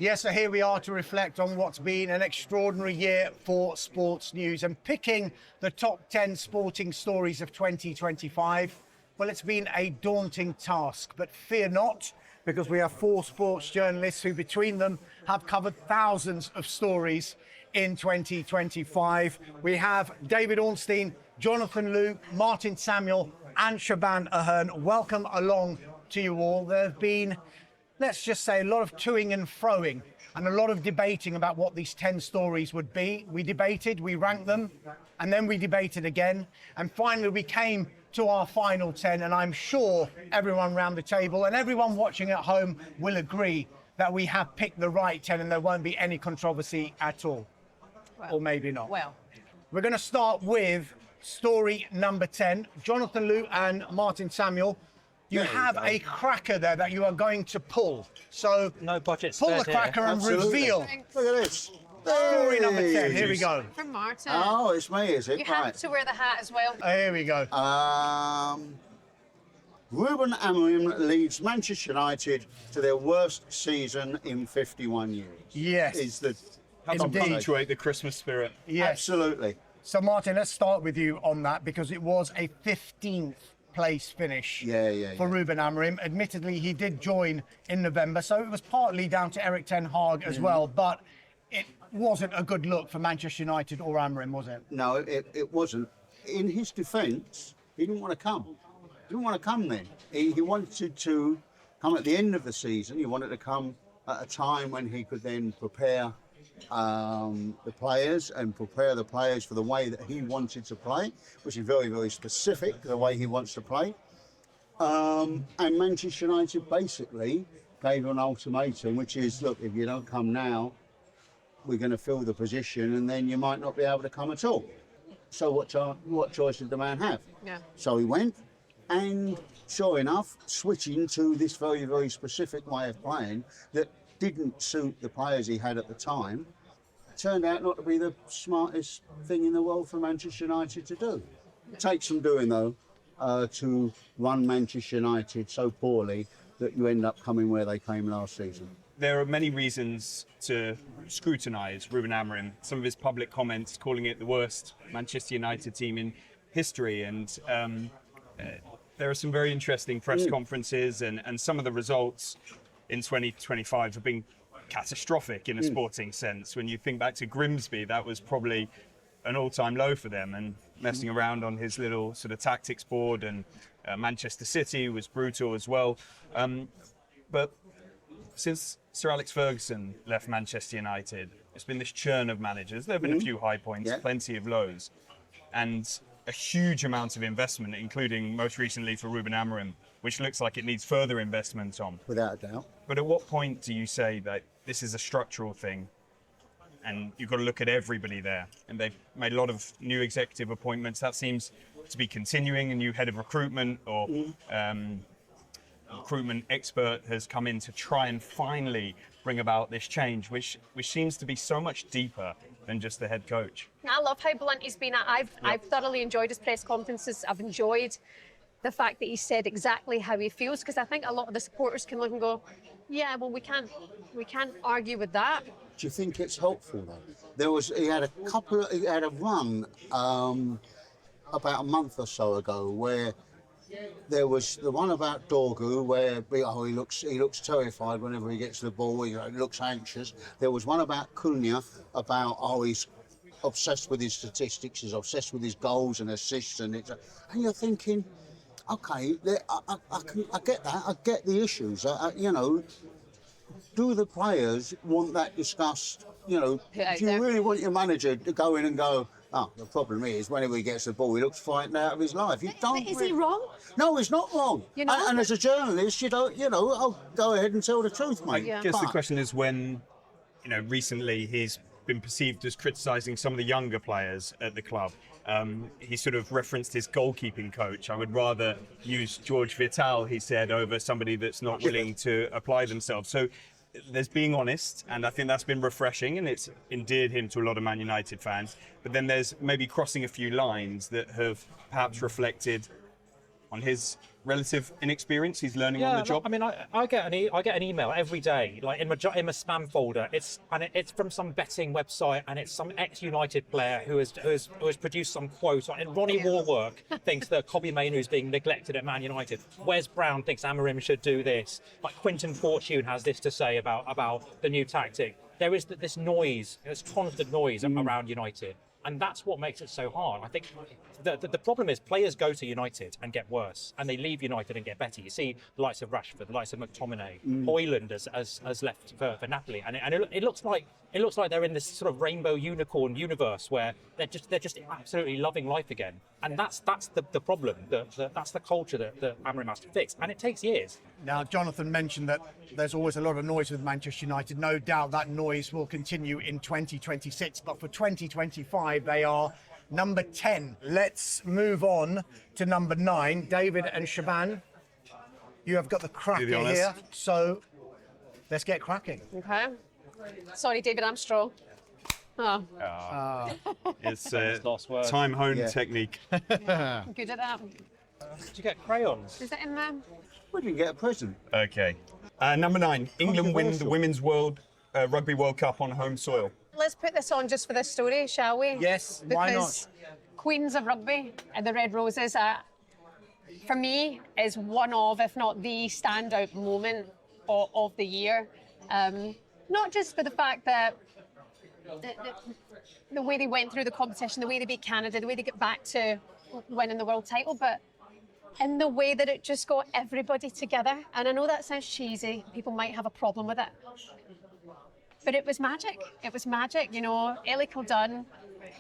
Yes, so here we are to reflect on what's been an extraordinary year for sports news and picking the top 10 sporting stories of 2025. Well, it's been a daunting task, but fear not, because we have 4 sports journalists who between them have covered thousands of stories in 2025. We have David Ornstein, Jonathan Liew, Martin Samuel and Shebahn Aherne. Welcome along to you all. There have been, let's just say, a lot of toing and froing and a lot of debating about what these 10 stories would be. We debated, we ranked them, and then we debated again. And finally, we came to our final 10. And I'm sure everyone around the table and everyone watching at home will agree that we have picked the right 10 and there won't be any controversy at all. Well, or maybe not. Well, we're going to start with story number 10. Jonathan Liew and Martin Samuel, you have a cracker there that you are going to pull. So no budget pull the cracker and reveal. Look at this. Story number 10. Here we go. from Martin. Oh, it's me, is it? You have to wear the hat as well. Here we go. Ruben Amorim leads Manchester United to their worst season in 51 years. Yes. Is the punctuate the Christmas spirit. Yes. Absolutely. So Martin, let's start with you on that because it was a 15th place finish for Ruben Amorim. Admittedly, he did join in November, so it was partly down to Erik ten Hag as well, but it wasn't a good look for Manchester United or Amorim, was it? No, it wasn't. In his defence, he didn't want to come. He didn't want to come then. He wanted to come at the end of the season. He wanted to come at a time when he could then prepare the players and prepare the players for the way that he wanted to play, which is very, very specific, the way he wants to play. And Manchester United basically gave an ultimatum, which is, look, if you don't come now, we're going to fill the position and then you might not be able to come at all. So what choice did the man have? Yeah. So he went, and sure enough, switching to this very, very specific way of playing that didn't suit the players he had at the time, turned out not to be the smartest thing in the world for Manchester United to do. It takes some doing, though, to run Manchester United so poorly that you end up coming where they came last season. There are many reasons to scrutinise Ruben Amorim. Some of his public comments calling it the worst Manchester United team in history, and there are some very interesting press conferences, and some of the results in 2025 have been catastrophic in a sporting sense. When you think back to Grimsby, that was probably an all-time low for them, and messing around on his little sort of tactics board, and Manchester City was brutal as well. But since Sir Alex Ferguson left Manchester United, it's been this churn of managers. There have been a few high points, plenty of lows, and a huge amount of investment, including most recently for Ruben Amorim, which looks like it needs further investment on. Without a doubt. But at what point do you say that this is a structural thing and you've got to look at everybody there? And they've made a lot of new executive appointments. That seems to be continuing. A new head of recruitment or recruitment expert has come in to try and finally bring about this change, which seems to be so much deeper than just the head coach. I love how blunt he's been. I've thoroughly enjoyed his press conferences. I've enjoyed the fact that he said exactly how he feels, because I think a lot of the supporters can look and go, yeah, well, we can't argue with that. Do you think it's helpful though? He had a run about a month or so ago where there was the one about Dorgu where he looks terrified whenever he gets the ball. He looks anxious. There was one about Cunha about he's obsessed with his statistics. He's obsessed with his goals and assists, and you're thinking, okay, I get that. I get the issues. Do the players want that discussed? Do you really want your manager to go in and go, the problem is whenever he gets the ball, he looks frightened out of his life. You don't. Is he wrong? No, he's not wrong. And as a journalist, I'll go ahead and tell the truth, mate. I guess the question is when, recently he's been perceived as criticising some of the younger players at the club. He sort of referenced his goalkeeping coach. I would rather use George Vital, he said, over somebody that's not willing to apply themselves. So there's being honest, and I think that's been refreshing, and it's endeared him to a lot of Man United fans. But then there's maybe crossing a few lines that have perhaps reflected on his relative inexperience he's learning on the job? I mean, I get an email every day, like in my spam folder. It's from some betting website, and it's some ex-United player who has produced some quote. And Ronnie Warwork thinks that Kobbie Mainoo is being neglected at Man United. Wes Brown thinks Aherne should do this. Like Quinton Fortune has this to say about the new tactic. There is this noise, this constant noise around United. And that's what makes it so hard. I think the problem is players go to United and get worse, and they leave United and get better. You see the likes of Rashford, the likes of McTominay, Højlund has left for Napoli, and it looks like they're in this sort of rainbow unicorn universe where they're just absolutely loving life again. And that's the problem. That's the culture that Aherne has to fix, and it takes years. Now, Jonathan mentioned that there's always a lot of noise with Manchester United. No doubt that noise will continue in 2026, but for 2025, they are number 10. Let's move on to number 9. David and Shebahn, you have got the cracker here, so let's get cracking. Okay. Sorry, David Armstrong. Oh, It's Last word. time-honed technique. I'm good at that. Did you get crayons? Is it in there? We didn't get a present. Okay. Number 9, England win the Controversial. Women's Rugby World Cup on home soil. Let's put this on just for this story, shall we? Yes, why not? Because Queens of Rugby and the Red Roses, for me, is one of, if not the standout moment of the year. Not just for the fact that the way they went through the competition, the way they beat Canada, the way they get back to winning the world title, but in the way that it just got everybody together. And I know that sounds cheesy, people might have a problem with it, but it was magic. It was magic, you know. Ellie Kildunn,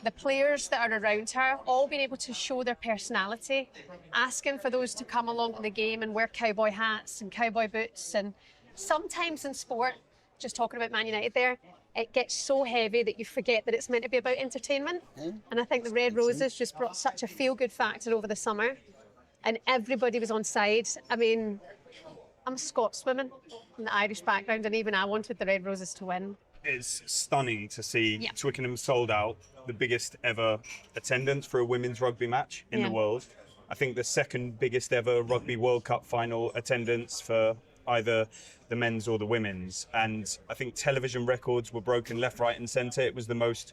the players that are around her, all being able to show their personality, asking for those to come along to the game and wear cowboy hats and cowboy boots. And sometimes in sport, just talking about Man United there, it gets so heavy that you forget that it's meant to be about entertainment. And I think the Red Roses just brought such a feel-good factor over the summer, and everybody was on side. I mean, I'm a Scotswoman from the Irish background, and even I wanted the Red Roses to win. It's stunning to see Twickenham sold out, the biggest ever attendance for a women's rugby match in the world. I think the second biggest ever Rugby World Cup final attendance for either the men's or the women's. And I think television records were broken left, right and centre. It was the most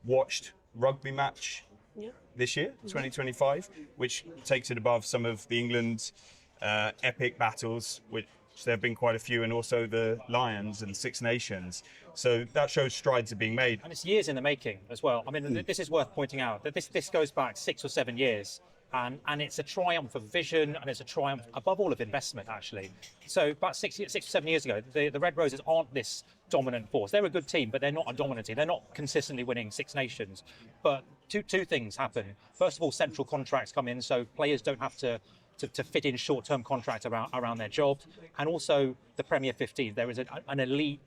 watched rugby match this year, 2025, which takes it above some of the England epic battles, which there have been quite a few, and also the Lions and Six Nations. So that shows strides are being made. And it's years in the making as well. I mean, this is worth pointing out that this goes back 6 or 7 years. And it's a triumph of vision, and it's a triumph, above all, of investment, actually. So about 6 or 7 years ago, the Red Roses aren't this dominant force. They're a good team, but they're not a dominant team. They're not consistently winning Six Nations. But two things happen. First of all, central contracts come in, so players don't have to fit in short-term contracts around their jobs. And also the Premier 15. There is an elite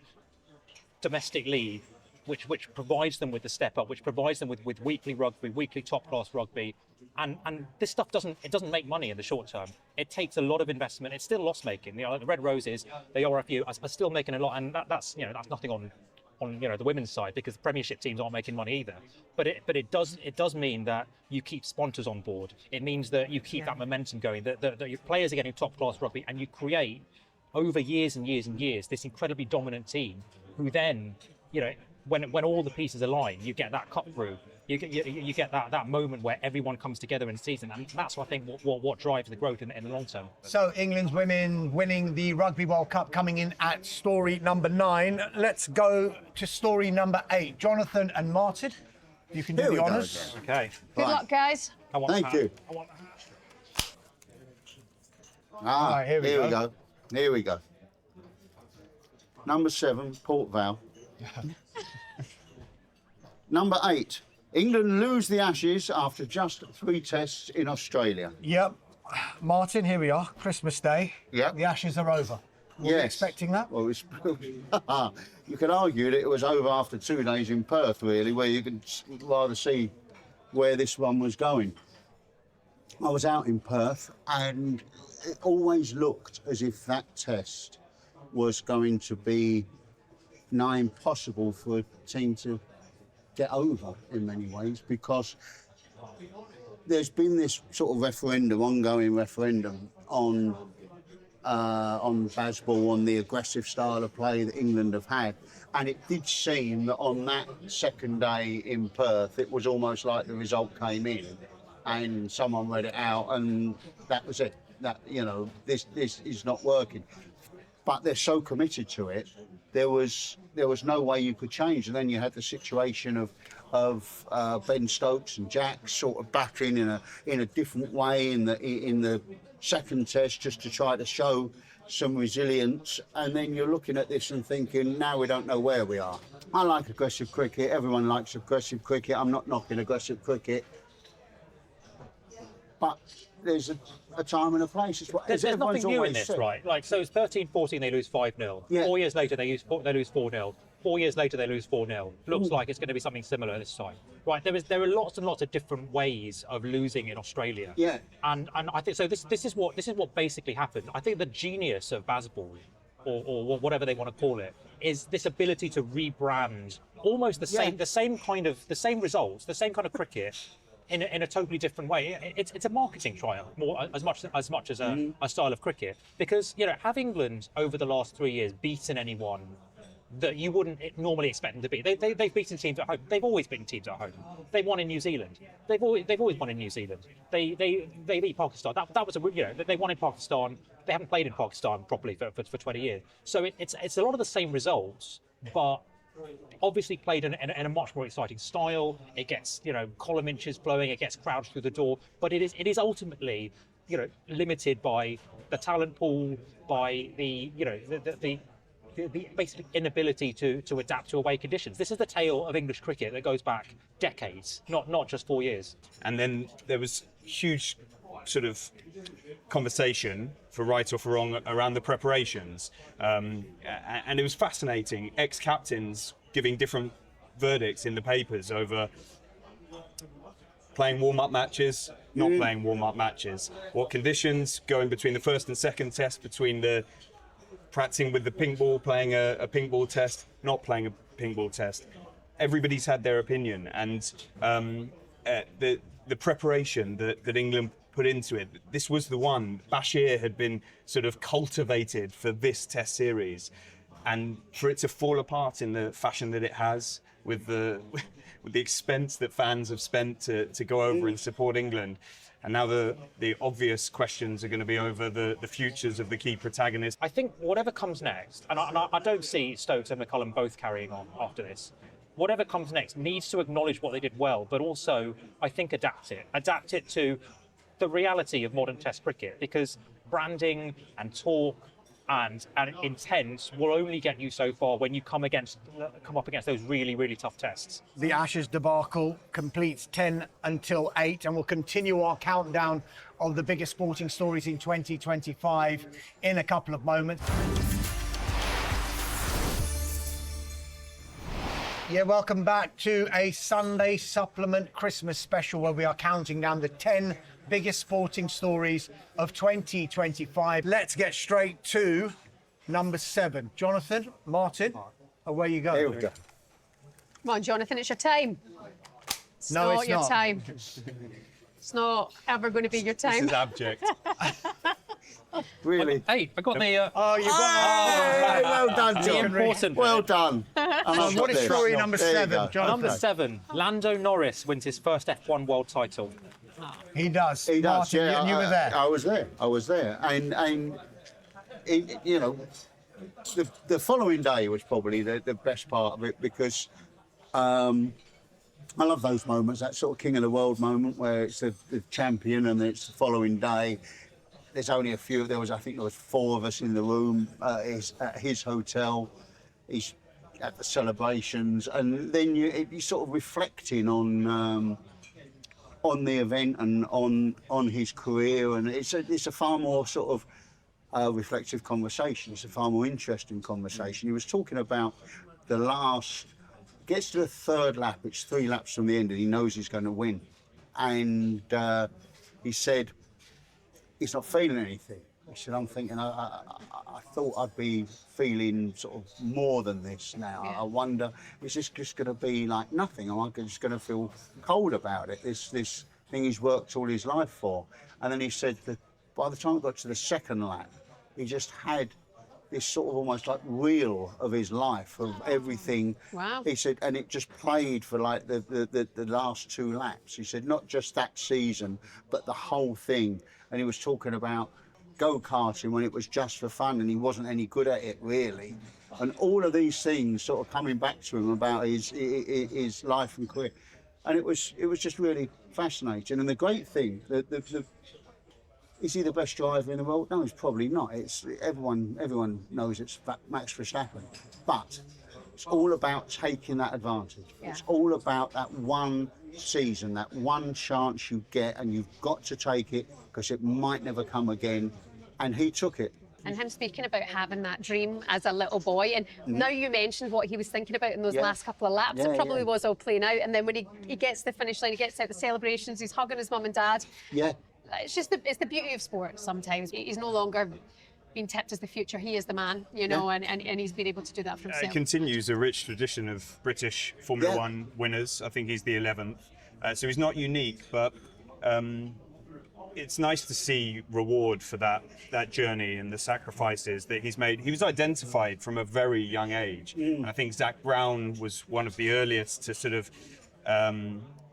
domestic league which provides them with the step up, which provides them with weekly rugby, weekly top-class rugby. And this stuff doesn't make money in the short term. It takes a lot of investment. It's still loss making. The Red Roses, the RFU are still making a lot, and that's nothing on the women's side, because the Premiership teams aren't making money either. But it does mean that you keep sponsors on board. It means that you keep that momentum going. That your players are getting top class rugby, and you create over years and years and years this incredibly dominant team, who then, when all the pieces align, you get that cut through. You get that moment where everyone comes together in the season, and that's, I think, what drives the growth in the long term. So England's women winning the Rugby World Cup, coming in at story number 9. Let's go to story number 8. Jonathan and Martin, you can do Here the we go honours. again. Okay. Good luck, guys. Thank you. I want the hat. Right, here we go. Here we go. Number 7, Port Vale. Number 8, England lose the Ashes after just 3 tests in Australia. Yep. Martin, here we are, Christmas Day. Yep. The Ashes are over. Were you expecting that? Well, you could argue that it was over after 2 days in Perth, really, where you could rather see where this one was going. I was out in Perth, and it always looked as if that test was going to be nigh impossible for a team to get over in many ways, because there's been this sort of ongoing referendum on Bazball, on the aggressive style of play that England have had. And it did seem that on that second day in Perth, it was almost like the result came in and someone read it out and that was it. That, this is not working. But they're so committed to it, there was no way you could change. And then you had the situation of Ben Stokes and Jack sort of battering in a different way in the second test, just to try to show some resilience. And then you're looking at this and thinking, now we don't know where we are. I like aggressive cricket. Everyone likes aggressive cricket. I'm not knocking aggressive cricket, but there's a time and a place. There's nothing new in this, right? Like, so it's 13-14, they lose 5-0. Yeah. 4 years later, they lose 4-0. 4 years later, they lose 4-0. Looks like it's going to be something similar this time, right? There are lots and lots of different ways of losing in Australia. Yeah. And I think so. This is what basically happened. I think the genius of Bazball, or whatever they want to call it, is this ability to rebrand almost the same results, the same kind of cricket, in a totally different way. It's a marketing trial more as much as a style of cricket, because have England over the last 3 years beaten anyone that you wouldn't normally expect them to beat? They've beaten teams at home. They've always beaten teams at home. They won in New Zealand. They've always won in New Zealand. They beat Pakistan. That was they won in Pakistan. They haven't played in Pakistan properly for 20 years. So it's a lot of the same results, but obviously played in a much more exciting style. It gets column inches flowing. It gets crowds through the door. But it is ultimately limited by the talent pool, by the basic inability to adapt to away conditions. This is the tale of English cricket that goes back decades, not just 4 years. And then there was huge sort of conversation, for right or for wrong, around the preparations. And it was fascinating. Ex-captains giving different verdicts in the papers over playing warm-up matches, not playing warm-up matches. What conditions, going between the first and second test, between the practicing with the pink ball, playing a pink ball test, not playing a pink ball test. Everybody's had their opinion, and the preparation that England put into it, this was the one. Bashir had been sort of cultivated for this test series, and for it to fall apart in the fashion that it has, with the expense that fans have spent to go over and support England. And now the obvious questions are going to be over the futures of the key protagonists. I think whatever comes next, and I don't see Stokes and McCullum both carrying on after this, whatever comes next needs to acknowledge what they did well, but also, I think, adapt it to the reality of modern Test cricket, because branding and talk and intent will only get you so far when you come up against those really, really tough tests. The Ashes debacle completes 10 until 8, and we'll continue our countdown of the biggest sporting stories in 2025 in a couple of moments. Yeah, welcome back to a Sunday supplement Christmas special, where we are counting down the 10 biggest sporting stories of 2025. Let's get straight to number 7. Jonathan, Martin, away you go. Here we go. Come on, Jonathan, it's your time. It's No, not it's your not. time. It's not ever going to be your This time. is abject. Really? Hey, I got the Oh, you got Hey, well done, the John. important Well bit. done. And what is story number There you 7, go. Jonathan? Number 7, Lando Norris wins his first F1 world title. He does. He does, Martin, yeah. you were there. I was there. And it, the following day was probably the best part of it, because I love those moments, that sort of King of the World moment where it's the champion and it's the following day. There's only a few. I think there was 4 of us in the room at his hotel. He's at the celebrations, and then you're sort of reflecting on the event and on his career, and it's a far more sort of reflective conversation. It's a far more interesting conversation. He was talking about the last, gets to the 3rd lap, it's 3 laps from the end, and he knows he's going to win, and he said he's not feeling anything. He said, I'm thinking, I thought I'd be feeling sort of more than this now. Yeah. I wonder, is this just going to be like nothing? Am I just going to feel cold about it? This thing he's worked all his life for. And then he said that by the time it got to the second lap, he just had this sort of almost like reel of his life, of everything. Wow. He said, and it just played for like the last 2 laps. He said, not just that season, but the whole thing. And he was talking about go-karting when it was just for fun and he wasn't any good at it really. And all of these things sort of coming back to him about his life and career. And it was just really fascinating. And the great thing, is he the best driver in the world? No, he's probably not. It's everyone knows it's Max Verstappen. But it's all about taking that advantage. Yeah. It's all about that one season, that one chance you get, and you've got to take it because it might never come again. And he took it. And him speaking about having that dream as a little boy, and now you mentioned what he was thinking about in those last couple of laps, it probably was all playing out. And then when he gets to the finish line, he gets out the celebrations, he's hugging his mum and dad. Yeah. It's just it's the beauty of sport sometimes. He's no longer being tipped as the future, he is the man, you know, and he's been able to do that for himself. It continues a rich tradition of British Formula One winners. I think he's the 11th. So he's not unique, but it's nice to see reward for that journey and the sacrifices that he's made. He was identified from a very young age. And I think Zach Brown was one of the earliest to sort of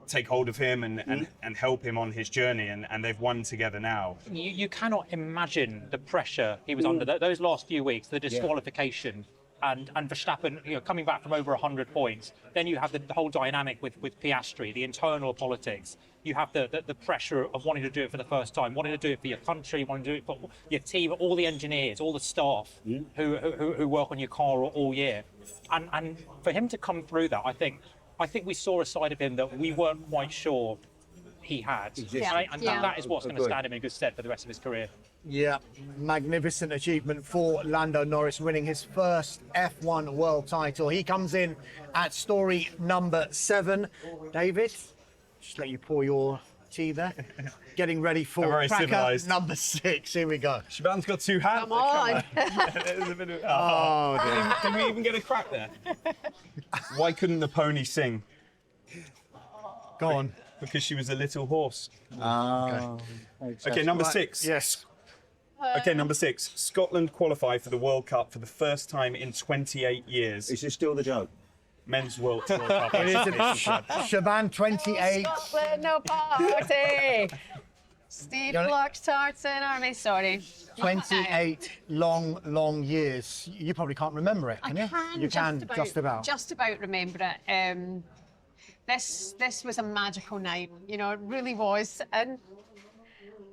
take hold of him and help him on his journey, and they've won together now. You cannot imagine the pressure he was under those last few weeks, the disqualification. And Verstappen, you know, coming back from over 100 points. Then you have the whole dynamic with Piastri, the internal politics. You have the pressure of wanting to do it for the first time, wanting to do it for your country, wanting to do it for your team, all the engineers, all the staff who work on your car all year. And for him to come through that, I think we saw a side of him that we weren't quite sure he had. That is what's going to stand him in good stead for the rest of his career. Yeah, magnificent achievement for Lando Norris, winning his first F1 world title. He comes in at story number 7. David, just let you pour your tea there. Getting ready for cracker number 6. Here we go. Shebahn's got 2 hats. Come on. There's a bit of, Oh, dear. Did we even get a crack there? Why couldn't the pony sing? Go on. Because she was a little horse. Okay, number 6. Yes. Okay, number 6. Scotland qualify for the World Cup for the first time in 28 years. Is this still the joke? Men's World Cup. It is Shebahn 28. Scotland, no party. Steve Clark's Tarts and Army, sorry. 28 long years. You probably can't remember it, can you? You can, just about. Just about remember it. This was a magical night, you know, it really was. And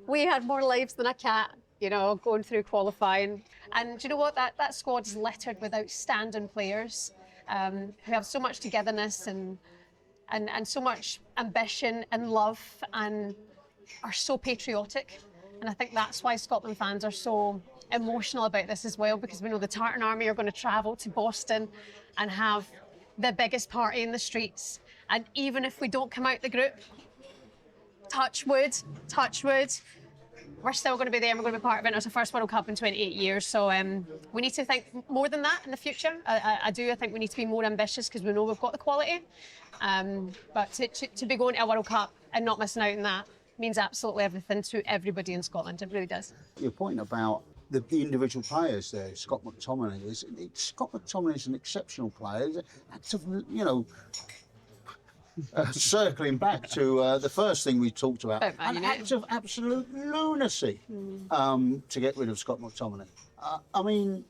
we had more lives than a cat, you know, going through qualifying. And do you know what? That squad is littered with outstanding players who have so much togetherness and so much ambition and love and are so patriotic. And I think that's why Scotland fans are so emotional about this as well, because we know the Tartan Army are going to travel to Boston and have the biggest party in the streets. And even if we don't come out the group, touch wood, we're still going to be there and we're going to be part of it. It's the first World Cup in 28 years. So we need to think more than that in the future. I think we need to be more ambitious because we know we've got the quality. But to be going to a World Cup and not missing out on that means absolutely everything to everybody in Scotland. It really does. Your point about the individual players there, Scott McTominay is an exceptional player. That's, you know, circling back to the first thing we talked about, an act of absolute lunacy to get rid of Scott McTominay. I mean,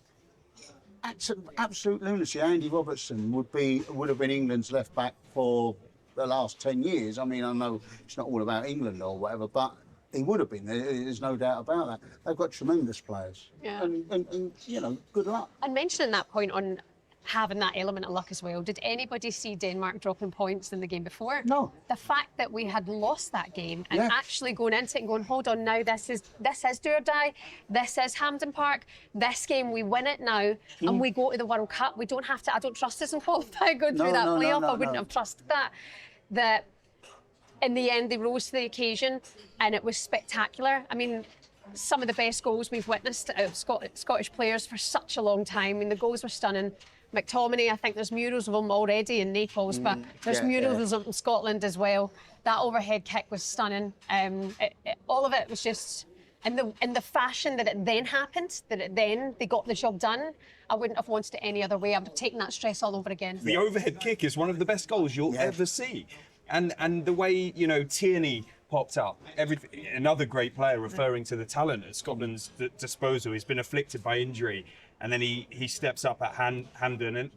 acts of absolute lunacy. Andy Robertson would have been England's left back for the last 10 years. I mean, I know it's not all about England or whatever, but he would have been. There's no doubt about that. They've got tremendous players, and you know, good luck. And mentioning that point on having that element of luck as well, did anybody see Denmark dropping points in the game before? No. The fact that we had lost that game and actually going into it and going, hold on now, this is do or die, this is Hampden Park, this game we win it now and we go to the World Cup. We don't have to, I don't trust us in qualifying going through that playoff. I wouldn't have trusted that. That in the end they rose to the occasion and it was spectacular. I mean, some of the best goals we've witnessed out of Scottish players for such a long time. I mean, the goals were stunning. McTominay. I think there's murals of him already in Naples, but there's murals of him in Scotland as well. That overhead kick was stunning. All of it was just in the fashion that it then happened, they got the job done. I wouldn't have wanted it any other way. I would have taken that stress all over again. The overhead kick is one of the best goals you'll ever see. And the way, Tierney popped up, another great player referring to the talent at Scotland's disposal. He's been afflicted by injury. And then he steps up at Hamden, and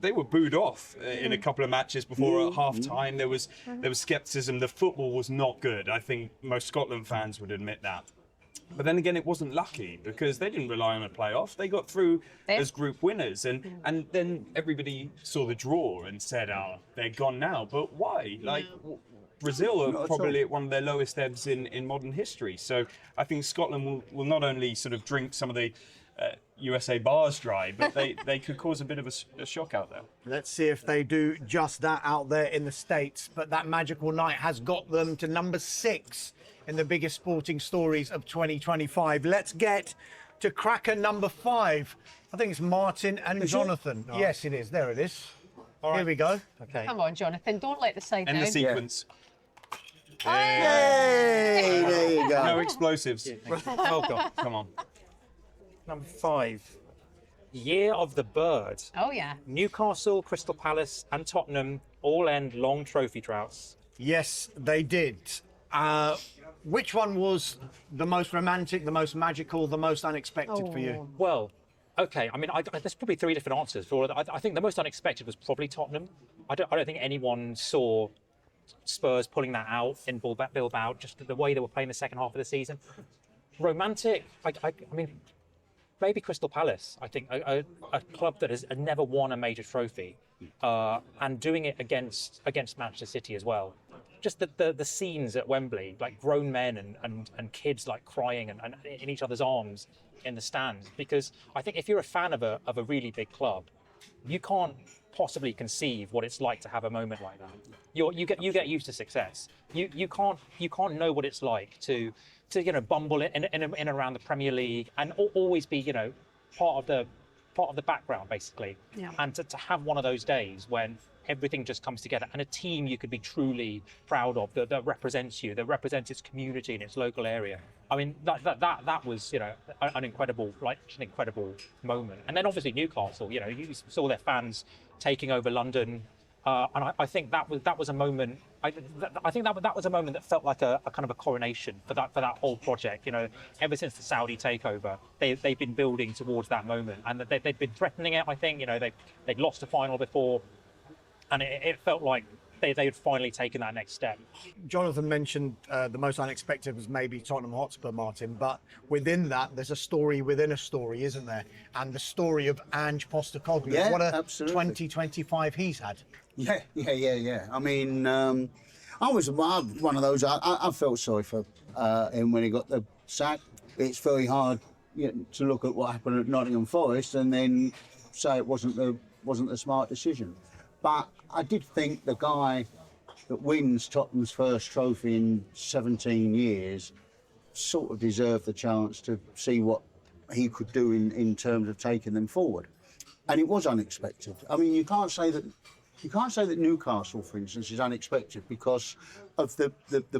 they were booed off in a couple of matches before at half time. There was scepticism. The football was not good. I think most Scotland fans would admit that. But then again, it wasn't lucky because they didn't rely on a playoff. They got through as group winners, and then everybody saw the draw and said, "Oh, they're gone now." But why? Brazil are probably at one of their lowest ebbs in modern history. So I think Scotland will not only sort of drink some of the USA bars dry, but they could cause a bit of a shock out there. Let's see if they do just that out there in the States. But that magical night has got them to number 6 in the biggest sporting stories of 2025. Let's get to cracker number 5. I think it's Martin and Jonathan. Oh. Yes, it is. There it is. All right. Here we go. Okay. Come on, Jonathan. Don't let the side down. And the sequence. Hey, there you go. No explosives. Oh, God. Come on. Number 5. Year of the Bird. Oh, yeah. Newcastle, Crystal Palace and Tottenham all end long trophy droughts. Yes, they did. Which one was the most romantic, the most magical, the most unexpected for you? Well, okay. I mean, there's probably 3 different answers for it. I think the most unexpected was probably Tottenham. I don't think anyone saw Spurs pulling that out in Bilbao, just the way they were playing the second half of the season. Romantic, I mean, maybe Crystal Palace. I think a club that has never won a major trophy, and doing it against Manchester City as well. Just the scenes at Wembley, like grown men and kids like crying and in each other's arms in the stands. Because I think if you're a fan of a really big club, you can't possibly conceive what it's like to have a moment like that. You get used to success. You can't know what it's like to bumble in around the Premier League and always be part of the background basically. Yeah. And to have one of those days when everything just comes together and a team you could be truly proud of that represents you, that represents its community and its local area. I mean that was an incredible moment. And then obviously Newcastle, you saw their fans taking over London. And I think that was a moment. I think that was a moment that felt like a kind of a coronation for that whole project. Ever since the Saudi takeover, they've been building towards that moment, and they've been threatening it. I think they'd lost a final before, and it felt like they had finally taken that next step. Jonathan mentioned the most unexpected was maybe Tottenham Hotspur, Martin, but within that, there's a story within a story, isn't there? And the story of Ange Postecoglou. Yeah, what a absolutely. 2025 he's had. Yeah. I mean, I was one of those. I felt sorry for him when he got the sack. It's very hard to look at what happened at Nottingham Forest and then say it wasn't the smart decision. But I did think the guy that wins Tottenham's first trophy in 17 years sort of deserved the chance to see what he could do in terms of taking them forward. And it was unexpected. I mean, you can't say that Newcastle, for instance, is unexpected because of the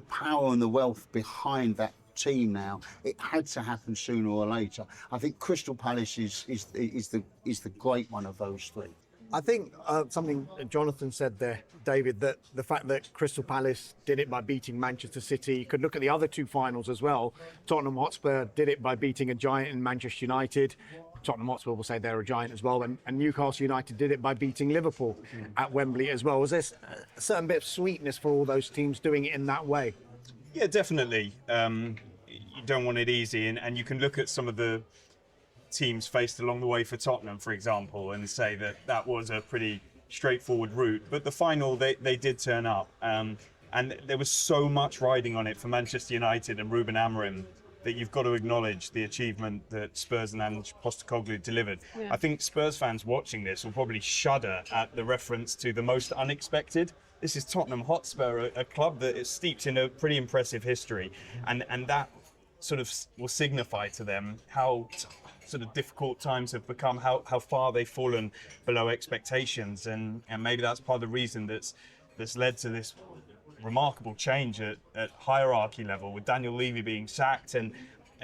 power and the wealth behind that team now. It had to happen sooner or later. I think Crystal Palace is the great one of those 3. I think something Jonathan said there, David, that the fact that Crystal Palace did it by beating Manchester City, you could look at the other 2 finals as well. Tottenham Hotspur did it by beating a giant in Manchester United. Tottenham Hotspur will say they're a giant as well. And Newcastle United did it by beating Liverpool at Wembley as well. Was there a certain bit of sweetness for all those teams doing it in that way? Yeah, definitely. You don't want it easy. And you can look at some of the teams faced along the way for Tottenham, for example, and say that was a pretty straightforward route. But the final, they did turn up. And there was so much riding on it for Manchester United and Ruben Amorim that you've got to acknowledge the achievement that Spurs and Ange Postecoglou delivered. Yeah. I think Spurs fans watching this will probably shudder at the reference to the most unexpected. This is Tottenham Hotspur, a club that is steeped in a pretty impressive history, and that sort of will signify to them how sort of difficult times have become, how far they've fallen below expectations, and maybe that's part of the reason that's led to this remarkable change at hierarchy level, with Daniel Levy being sacked and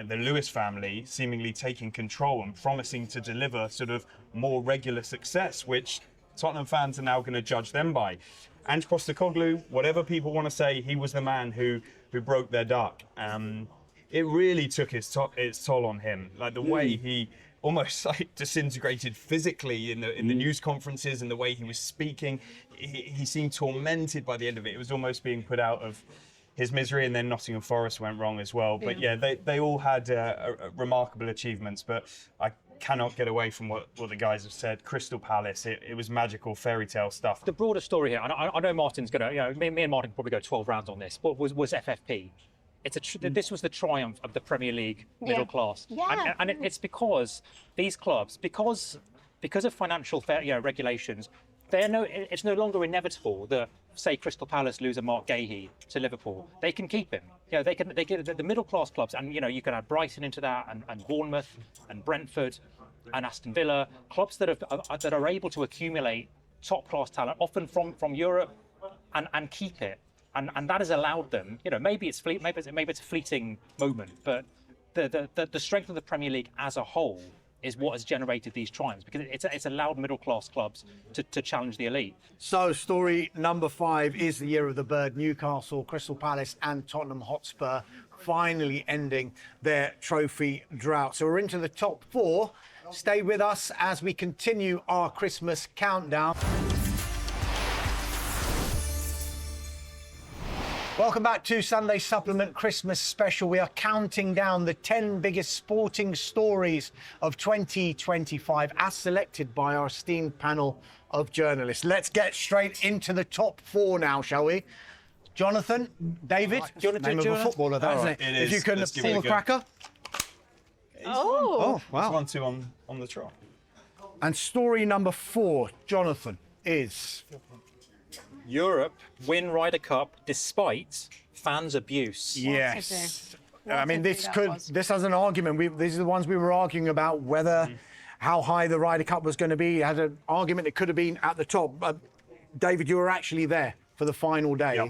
the Lewis family seemingly taking control and promising to deliver sort of more regular success, which Tottenham fans are now going to judge them by. Ange Postecoglou, whatever people want to say, he was the man who broke their duck. It really took its toll on him, like the way he almost like disintegrated physically in the news conferences, and the way he was speaking. He seemed tormented by the end of it. It was almost being put out of his misery, and then Nottingham Forest went wrong as well. But yeah, they all had remarkable achievements, but I cannot get away from what the guys have said. Crystal Palace, it was magical fairy tale stuff. The broader story here, I know Martin's going to, me and Martin can probably go 12 rounds on this, but was FFP. This was the triumph of the Premier League middle class. Yeah. And it's because these clubs, because of financial regulations, it's no longer inevitable that, say, Crystal Palace lose a Mark Gahey to Liverpool. They can keep him. They get the middle class clubs, and you can add Brighton into that, and Bournemouth, and Brentford, and Aston Villa, clubs that are able to accumulate top class talent, often from Europe, and keep it. And that has allowed them. Maybe it's a fleeting moment, but the strength of the Premier League as a whole is what has generated these triumphs, because it's allowed middle class clubs to challenge the elite. So story number 5 is the year of the bird. Newcastle, Crystal Palace and Tottenham Hotspur finally ending their trophy drought. So we're into the top 4. Stay with us as we continue our Christmas countdown. Welcome back to Sunday Supplement Christmas Special. We are counting down the 10 biggest sporting stories of 2025 as selected by our esteemed panel of journalists. Let's get straight into the top 4 now, shall we? Jonathan, David, name of a footballer, that, isn't it? It if is. you can Let's give pull it a the go. cracker. Oh, Wow. 1-2 on the trot. And story number 4, Jonathan, is... Europe win Ryder Cup despite fans' abuse. Yes. I mean, a day this that could. was. This has an argument. These are the ones we were arguing about whether how high the Ryder Cup was going to be. It had an argument it could have been at the top. David, you were actually there for the final day. Yeah.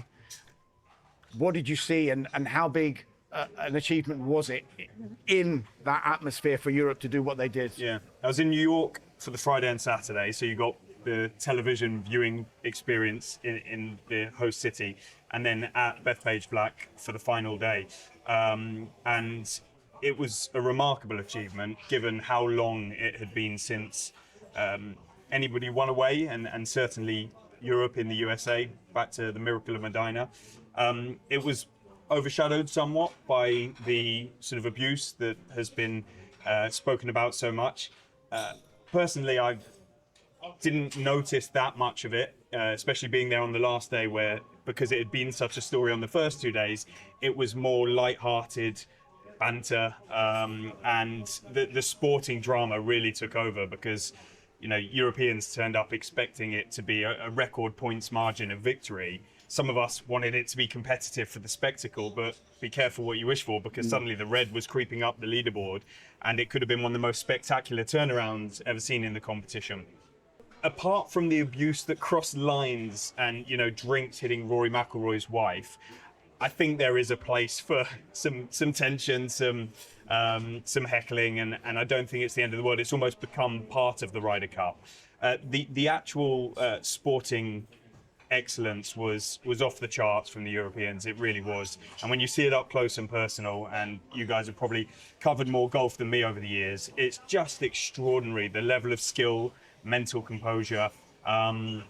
What did you see, and how big an achievement was it in that atmosphere for Europe to do what they did? Yeah, I was in New York for the Friday and Saturday, so you got the television viewing experience in the host city, and then at Bethpage Black for the final day. And it was a remarkable achievement, given how long it had been since anybody won away, and certainly Europe in the USA, back to the Miracle of Medina. It was overshadowed somewhat by the sort of abuse that has been spoken about so much. Personally, I didn't notice that much of it, especially being there on the last day, where, because it had been such a story on the first 2 days, it was more light-hearted banter, and the sporting drama really took over, because Europeans turned up expecting it to be a record points margin of victory. Some of us wanted it to be competitive for the spectacle, but be careful what you wish for, because suddenly the red was creeping up the leaderboard, and it could have been one of the most spectacular turnarounds ever seen in the competition. Apart from the abuse that crossed lines and, drinks hitting Rory Mcilroy's wife, I think there is a place for some tension, some heckling, and I don't think it's the end of the world. It's almost become part of the Ryder Cup. The actual sporting excellence was off the charts from the Europeans. It really was. And when you see it up close and personal, and you guys have probably covered more golf than me over the years, it's just extraordinary, the level of skill, mental composure, and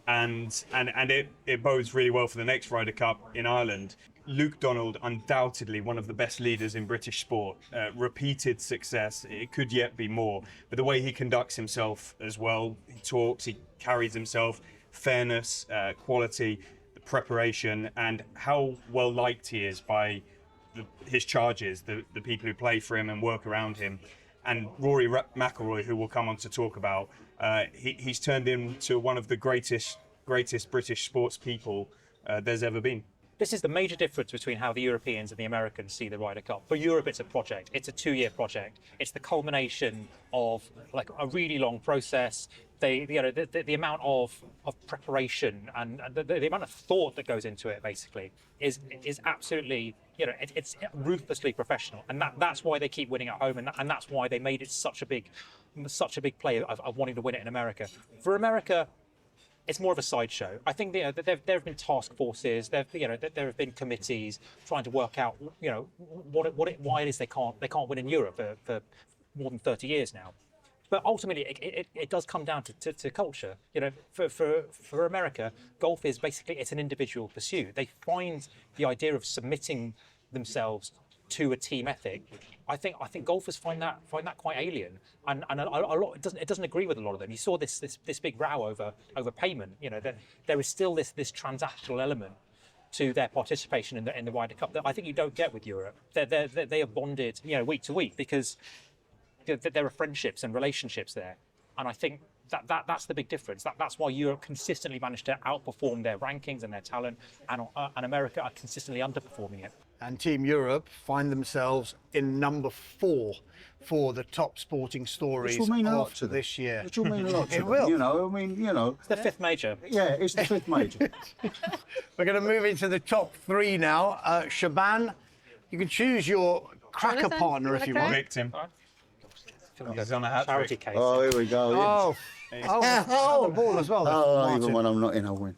it bodes really well for the next Ryder Cup in Ireland. Luke Donald, undoubtedly one of the best leaders in British sport. Repeated success, it could yet be more. But the way he conducts himself as well, he talks, he carries himself, fairness, quality, the preparation, and how well liked he is by his charges, the people who play for him and work around him. And Rory Mcilroy, who we'll come on to talk about, he's turned into one of the greatest British sports people there's ever been. this is the major difference between how the Europeans and the Americans see the Ryder Cup. For Europe, it's a project. It's a 2-year project. It's the culmination of like a really long process. The amount of preparation and the amount of thought that goes into it basically is absolutely, it's ruthlessly professional, and that's why they keep winning at home, and that's why they made it such a big play of wanting to win it in America. For America, it's more of a sideshow. I think there have been task forces, there have been committees trying to work out why it is they can't win in Europe for more than 30 years now. But ultimately, it does come down to culture. For America, golf is basically, it's an individual pursuit. They find the idea of submitting themselves to a team ethic. I think golfers find that quite alien, and a lot it doesn't agree with a lot of them. You saw this big row over payment. There is still this transactional element to their participation in the Ryder Cup that I think you don't get with Europe. They are bonded, week to week, because there are friendships and relationships there, and I think that's the big difference. That's why Europe consistently managed to outperform their rankings and their talent, and America are consistently underperforming it. And Team Europe find themselves in number 4 for the top sporting stories Which will mean a lot of to them. this year. Which will mean a lot to It them. will. It's the 5th major. Yeah, it's the 5th major. We're going to move into the top 3 now. Shebahn, you can choose your cracker Jonathan, partner if you want. Victim. He's on a hat Charity trick. case. Oh, here we go. Oh, the ball as well. Oh, Martin. even when I'm not in, I'll win.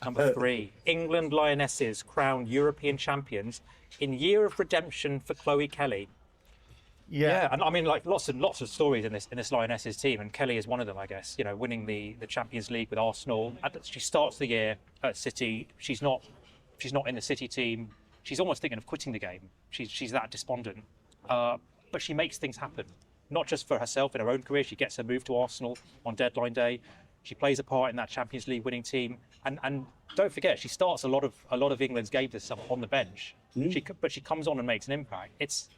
Number 3, England Lionesses crowned European champions in year of redemption for Chloe Kelly. Yeah. And I mean, like lots of stories in this Lionesses team, and Kelly is one of them, I guess. Winning the Champions League with Arsenal. She starts the year at City. She's not in the City team. She's almost thinking of quitting the game. She's that despondent. But she makes things happen, not just for herself in her own career. She gets her move to Arsenal on deadline day. She plays a part in that Champions League winning team, and don't forget, she starts a lot of England's games this summer on the bench. But she comes on and makes an impact. It's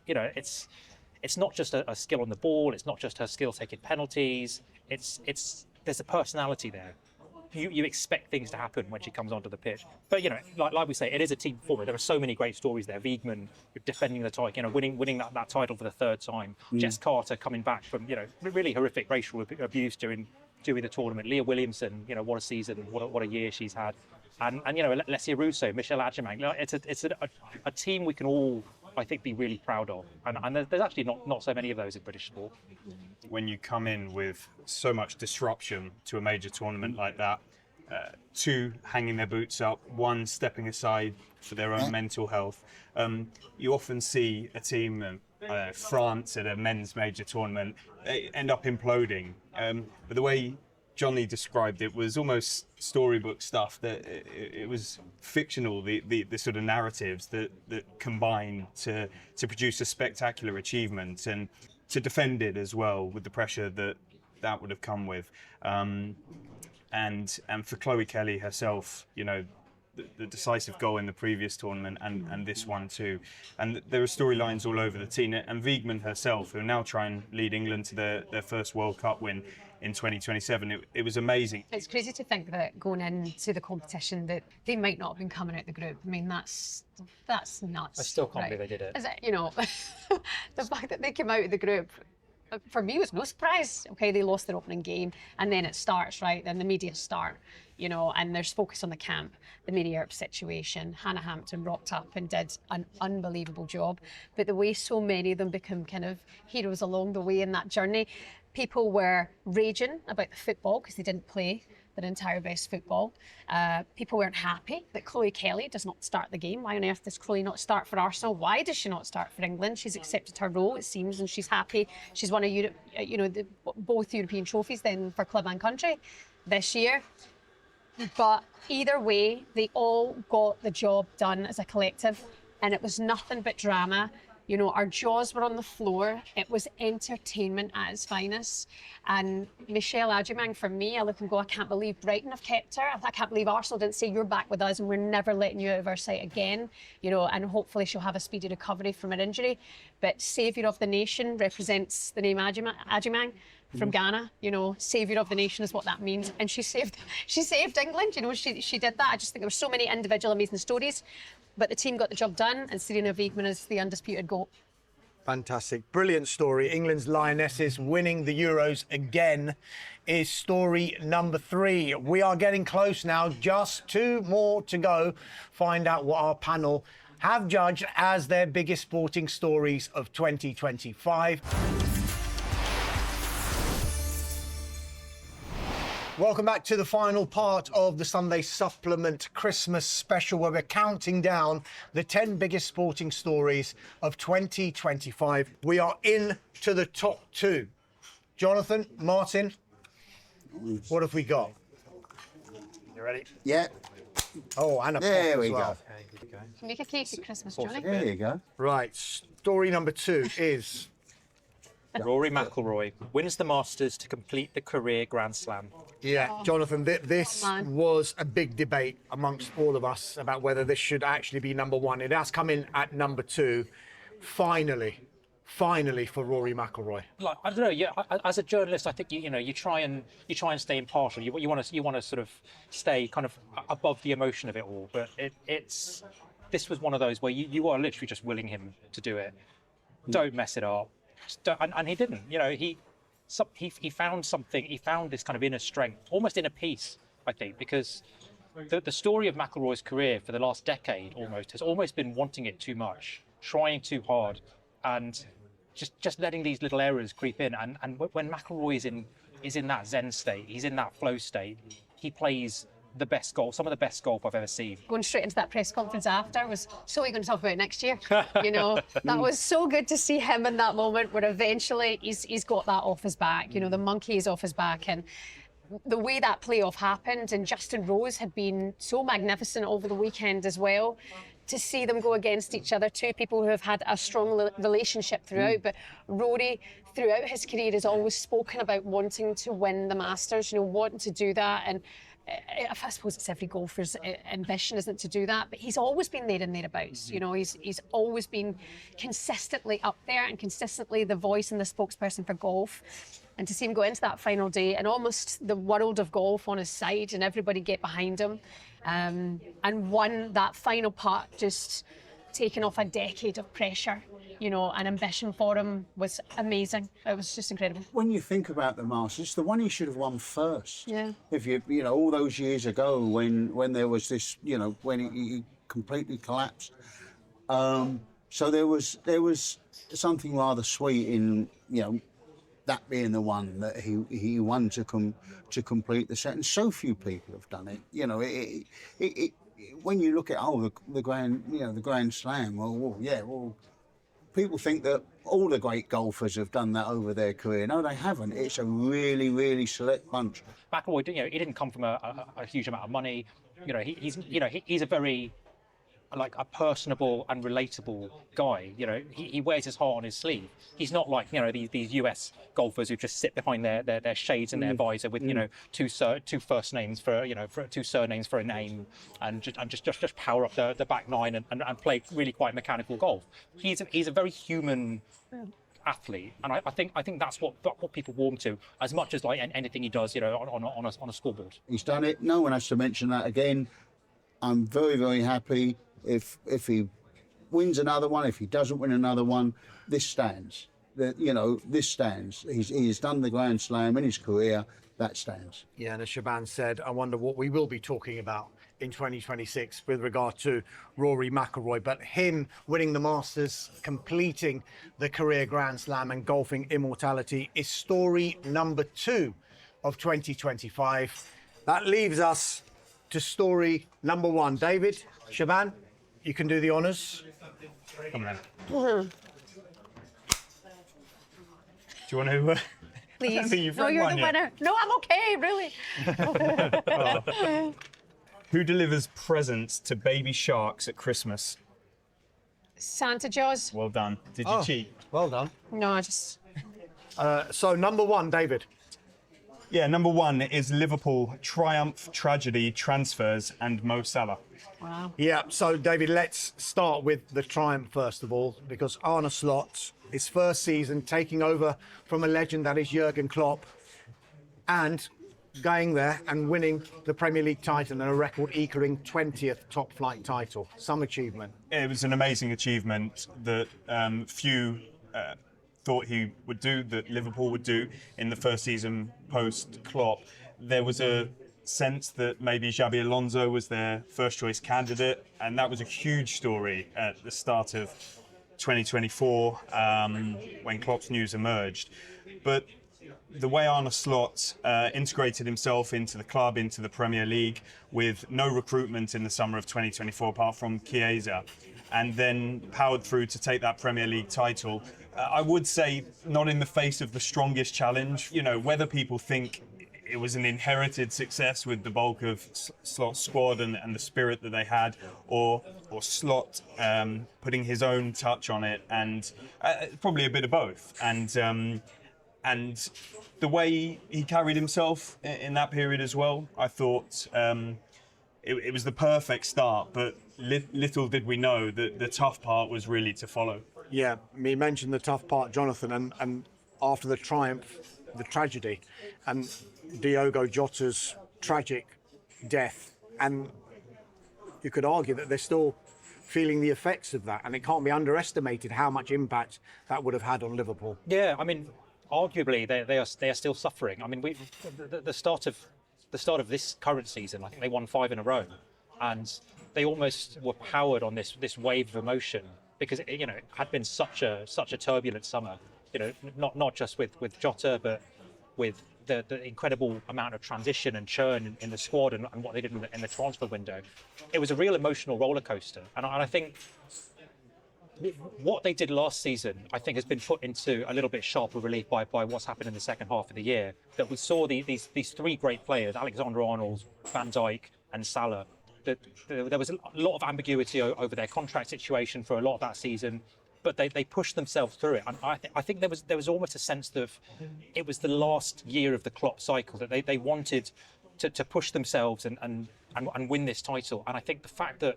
not just a skill on the ball. It's not just her skill taking penalties. There's a personality there. You expect things to happen when she comes onto the pitch. But like we say, it is a team performance. There are so many great stories there. Wiegman defending the title, winning that title for the 3rd time. Jess Carter coming back from really horrific racial abuse during the tournament. Leah Williamson, what a season, what a year she's had. And Lesia Russo, Michelle Adjemang. It's a team we can all, I think, be really proud of. And there's actually not so many of those in British sport. When you come in with so much disruption to a major tournament like that, 2 hanging their boots up, 1 stepping aside for their own mental health, you often see a team, France at a men's major tournament, they end up imploding. But the way Johnny described it was almost storybook stuff, that it was fictional, the sort of narratives that combine to produce a spectacular achievement, and to defend it as well with the pressure that would have come with. And for Chloe Kelly herself, the decisive goal in the previous tournament and this one too. And there are storylines all over the team. And Wiegman herself, who will now try and lead England to their first World Cup win in 2027. It was amazing. It's crazy to think that going into the competition that they might not have been coming out the group. I mean, that's nuts. I still can't believe they did it. Is it, the fact that they came out of the group, for me, was no surprise. Okay, they lost their opening game, and then it starts, right? Then the media start, and there's focus on the camp, the media situation. Hannah Hampton rocked up and did an unbelievable job. But the way so many of them become kind of heroes along the way in that journey, people were raging about the football because they didn't play their entire best football. People weren't happy that Chloe Kelly does not start the game. Why on earth does Chloe not start for Arsenal? Why does she not start for England? She's accepted her role, it seems, and she's happy. She's won both European trophies then for club and country this year. But either way, they all got the job done as a collective, and it was nothing but drama. Our jaws were on the floor. It was entertainment at its finest. And Michelle Adjemang, for me, I look and go, I can't believe Brighton have kept her. I can't believe Arsenal didn't say, you're back with us and we're never letting you out of our sight again. And hopefully she'll have a speedy recovery from her injury. But Saviour of the Nation represents the name Adjemang from Ghana. Saviour of the nation is what that means. And she saved England. She did that. I just think there were so many individual amazing stories. but the team got the job done, and Serena Wiegmann is the undisputed GOAT. Fantastic. Brilliant story. England's Lionesses winning the Euros again is story number 3. We are getting close now. Just 2 more to go. Find out what our panel have judged as their biggest sporting stories of 2025. Welcome back to the final part of the Sunday Supplement Christmas special, where we're counting down the 10 biggest sporting stories of 2025. We are in to the top 2. Jonathan, Martin, what have we got? You ready? Yeah. Oh, and a There pop we as well. go. Make a cake at Christmas, Johnny. There you go. Right, story number 2 is... Rory Mcilroy wins the Masters to complete the career Grand Slam. Yeah, Jonathan, this was a big debate amongst all of us about whether this should actually be number 1. It has come in at number 2. Finally for Rory Mcilroy. Like, I don't know. Yeah, as a journalist, I think you try and stay impartial. You want to sort of stay kind of above the emotion of it all. But this was one of those where you are literally just willing him to do it. Don't mess it up. And he didn't. He found something. He found this kind of inner strength, almost inner peace, I think, because the story of McIlroy's career for the last decade has almost been wanting it too much, trying too hard, and just letting these little errors creep in. And when McIlroy is in that zen state, he's in that flow state, he plays the best golf, some of the best golf I've ever seen. Going straight into that press conference after was, so what are you going to talk about next year? That was so good to see him in that moment where eventually he's got that off his back. The monkey is off his back, and the way that playoff happened, and Justin Rose had been so magnificent over the weekend as well. To see them go against each other, 2 people who have had a strong relationship throughout. But Rory, throughout his career, has always spoken about wanting to win the Masters, wanting to do that. And I suppose it's every golfer's ambition, isn't it, to do that? But he's always been there and thereabouts. He's always been consistently up there and consistently the voice and the spokesperson for golf. And to see him go into that final day and almost the world of golf on his side and everybody get behind him, and won that final putt, just taking off a decade of pressure, and ambition for him was amazing. It was just incredible. When you think about the Masters, it's the one he should have won first. Yeah. If you all those years ago when there was this, when he completely collapsed. So there was something rather sweet in, that being the one that he won to complete the set, and so few people have done it. When you look at the Grand Slam, well, people think that all the great golfers have done that over their career. No, they haven't. It's a really, really select bunch. McIlroy, he didn't come from a huge amount of money. He's a very a personable and relatable guy. He wears his heart on his sleeve. He's not like these US golfers who just sit behind their shades and their visor with two first names for for 2 surnames for a name and just power up the back nine and play really quite mechanical golf. He's a very human athlete, and I think that's what people warm to as much as anything he does on a scoreboard. He's done it. No one has to mention that again. I'm very, very happy. If he wins another one, if he doesn't win another one, this stands. This stands. He's done the Grand Slam in his career. That stands. Yeah, and as Shebahn said, I wonder what we will be talking about in 2026 with regard to Rory Mcilroy. But him winning the Masters, completing the career Grand Slam and golfing immortality is story number 2 of 2025. That leaves us to story number 1. David, Shebahn, you can do the honours. Come on. Do you want to? Please. You've No, read you're one the yet. winner. No, I'm okay, really. Who delivers presents to baby sharks at Christmas? Santa Jaws. Well done. Did you cheat? Well done. No, I just... So number 1, David. Yeah, number 1 is Liverpool triumph, tragedy, transfers, and Mo Salah. Wow. Yeah, so David, let's start with the triumph first of all, because Arne Slot, his first season taking over from a legend that is Jurgen Klopp, and going there and winning the Premier League title and a record equaling 20th top flight title. Some achievement. It was an amazing achievement that few thought he would do, that Liverpool would do in the first season post-Klopp. There was a sense that maybe Xabi Alonso was their first choice candidate, and that was a huge story at the start of 2024 when Klopp's news emerged. But the way Arne Slot integrated himself into the club, into the Premier League, with no recruitment in the summer of 2024 apart from Chiesa, and then powered through to take that Premier League title, I would say not in the face of the strongest challenge. You know, whether people think it was an inherited success with the bulk of Slot's squad and the spirit that they had, or Slot putting his own touch on it, and probably a bit of both. And the way he carried himself in that period as well, I thought it was the perfect start, but little did we know that the tough part was really to follow. Yeah, you mentioned the tough part, Jonathan, and after the triumph, the tragedy, and Diogo Jota's tragic death, and you could argue that they're still feeling the effects of that, and it can't be underestimated how much impact that would have had on Liverpool. Yeah, I mean, arguably they are still suffering. I mean, the start of this current season, I think they won 5 in a row, and they almost were powered on this wave of emotion because it had been such a turbulent summer. Not just with Jota, but with the incredible amount of transition and churn in the squad and what they did in the transfer window. It was a real emotional roller coaster, and I think what they did last season, I think, has been put into a little bit sharper relief by what's happened in the second half of the year. That we saw these 3 great players, Alexander-Arnold, Van Dijk and Salah. That there was a lot of ambiguity over their contract situation for a lot of that season, but they pushed themselves through it. And I think there was almost a sense of it was the last year of the Klopp cycle, that they wanted to push themselves and win this title. And I think the fact that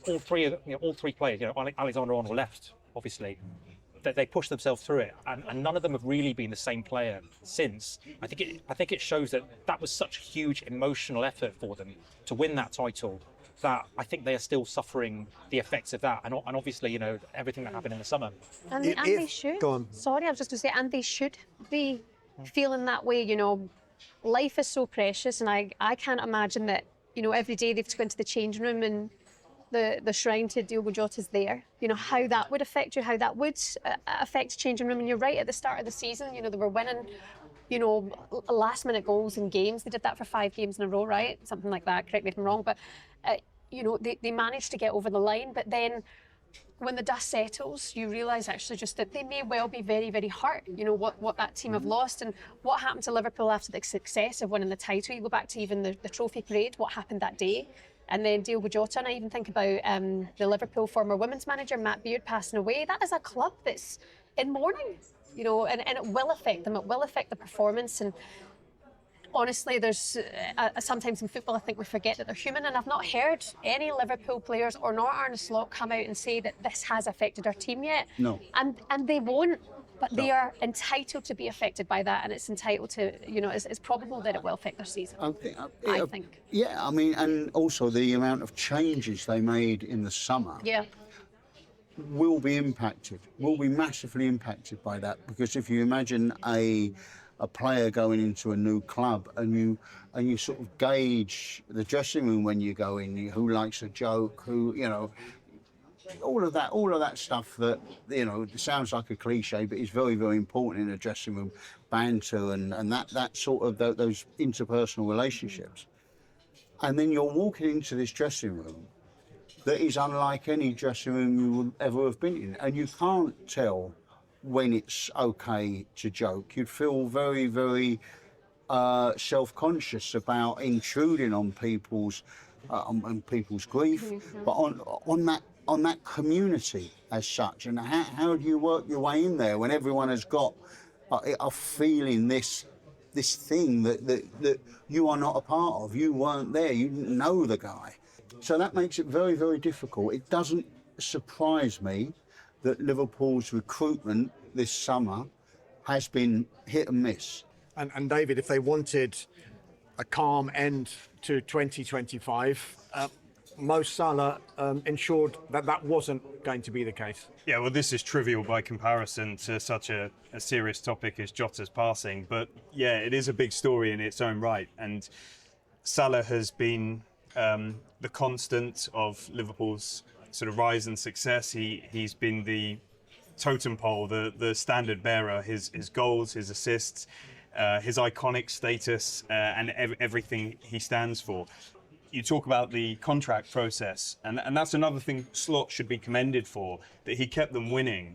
all three players, Alexander-Arnold left, obviously, that they pushed themselves through it, and none of them have really been the same player since. I think it shows that was such a huge emotional effort for them to win that title, that I think they are still suffering the effects of that, and obviously, everything that happened in the summer. And they should. Go on. Sorry, I was just going to say, and they should be feeling that way. Life is so precious, and I can't imagine that every day they have to go into the changing room and the shrine to Diogo Jota's there. How that would affect you, how that would affect changing room. And you're right, at the start of the season, they were winning, last minute goals in games. They did that for 5 games in a row, right? Something like that. Correct me if I'm wrong, but they managed to get over the line. But then when the dust settles, you realise actually just that they may well be very, very hurt, what that team have lost. And what happened to Liverpool after the success of winning the title. You go back to even the trophy parade, what happened that day. And then Diogo Jota, and I even think about the Liverpool former women's manager, Matt Beard, passing away. That is a club that's in mourning, and it will affect them. It will affect the performance. And honestly, there's sometimes in football, I think we forget that they're human. And I've not heard any Liverpool players or nor Arne Slot come out and say that this has affected our team yet. No. And they won't. But they are entitled to be affected by that, and it's entitled to, it's probable that it will affect their season. I think. Yeah, I mean, and also the amount of changes they made in the summer. Yeah. Will be massively impacted by that, because if you imagine a player going into a new club and you sort of gauge the dressing room when you go in, who likes a joke, who all of that stuff that sounds like a cliche, but is very, very important in a dressing room, banter and that sort of those interpersonal relationships. And then you're walking into this dressing room that is unlike any dressing room you will ever have been in, and you can't tell when it's okay to joke. You'd feel very, very self-conscious about intruding on people's grief, but on that community as such. And how do you work your way in there when everyone has got a feeling this thing that you are not a part of? You weren't there, you didn't know the guy. So that makes it very, very difficult. It doesn't surprise me that Liverpool's recruitment this summer has been hit and miss. And David, if they wanted a calm end to 2025. Mo Salah ensured that that wasn't going to be the case. Yeah, well, this is trivial by comparison to such a serious topic as Jota's passing. But yeah, it is a big story in its own right. And Salah has been the constant of Liverpool's sort of rise and success. He's been the totem pole, the standard bearer, his goals, his assists, his iconic status, and everything he stands for. You talk about the contract process, and that's another thing Slot should be commended for, that he kept them winning.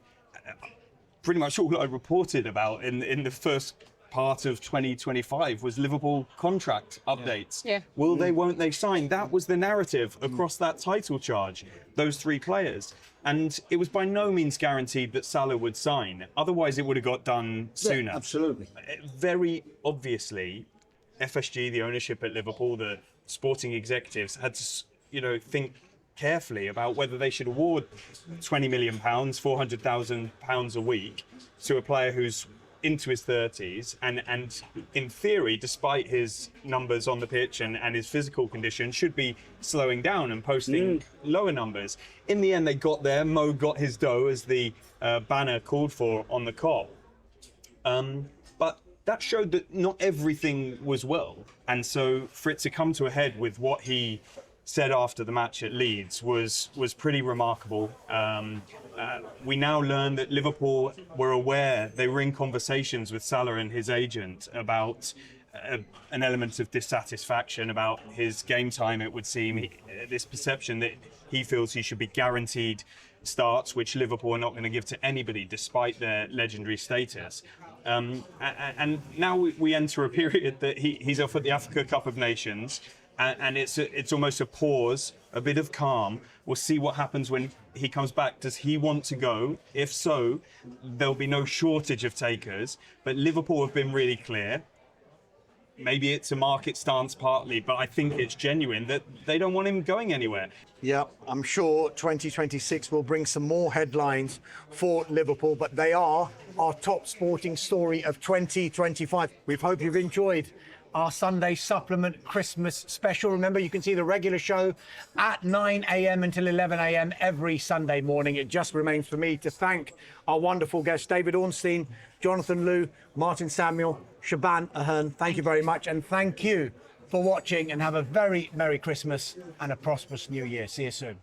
Pretty much all I reported about in the first part of 2025 was Liverpool contract updates. Yeah. Will they, won't they sign? That was the narrative across that title charge, those three players. And it was by no means guaranteed that Salah would sign. Otherwise, it would have got done sooner. Yeah, absolutely. Very obviously, FSG, the ownership at Liverpool, the sporting executives had to, think carefully about whether they should award £20 million, £400,000 a week to a player who's into his 30s and in theory, despite his numbers on the pitch and his physical condition, should be slowing down and posting lower numbers. In the end, they got there. Mo got his dough, as the banner called for on the cop. But that showed that not everything was well. And so for it to come to a head with what he said after the match at Leeds was pretty remarkable. We now learn that Liverpool were aware, they were in conversations with Salah and his agent about an element of dissatisfaction about his game time, it would seem. This perception that he feels he should be guaranteed starts, which Liverpool are not going to give to anybody despite their legendary status. And now we enter a period that he's off at the Africa Cup of Nations, and it's almost a pause, a bit of calm. We'll see what happens when he comes back. Does he want to go? If so, there'll be no shortage of takers. But Liverpool have been really clear. Maybe it's a market stance partly, but I think it's genuine that they don't want him going anywhere. Yeah, I'm sure 2026 will bring some more headlines for Liverpool, but they are our top sporting story of 2025. We hope you've enjoyed our Sunday supplement Christmas special. Remember, you can see the regular show at 9 a.m. until 11 a.m. every Sunday morning. It just remains for me to thank our wonderful guests, David Ornstein, Jonathan Liew, Martin Samuel, Shebahn Aherne. Thank you very much, and thank you for watching, and have a very Merry Christmas and a prosperous New Year. See you soon.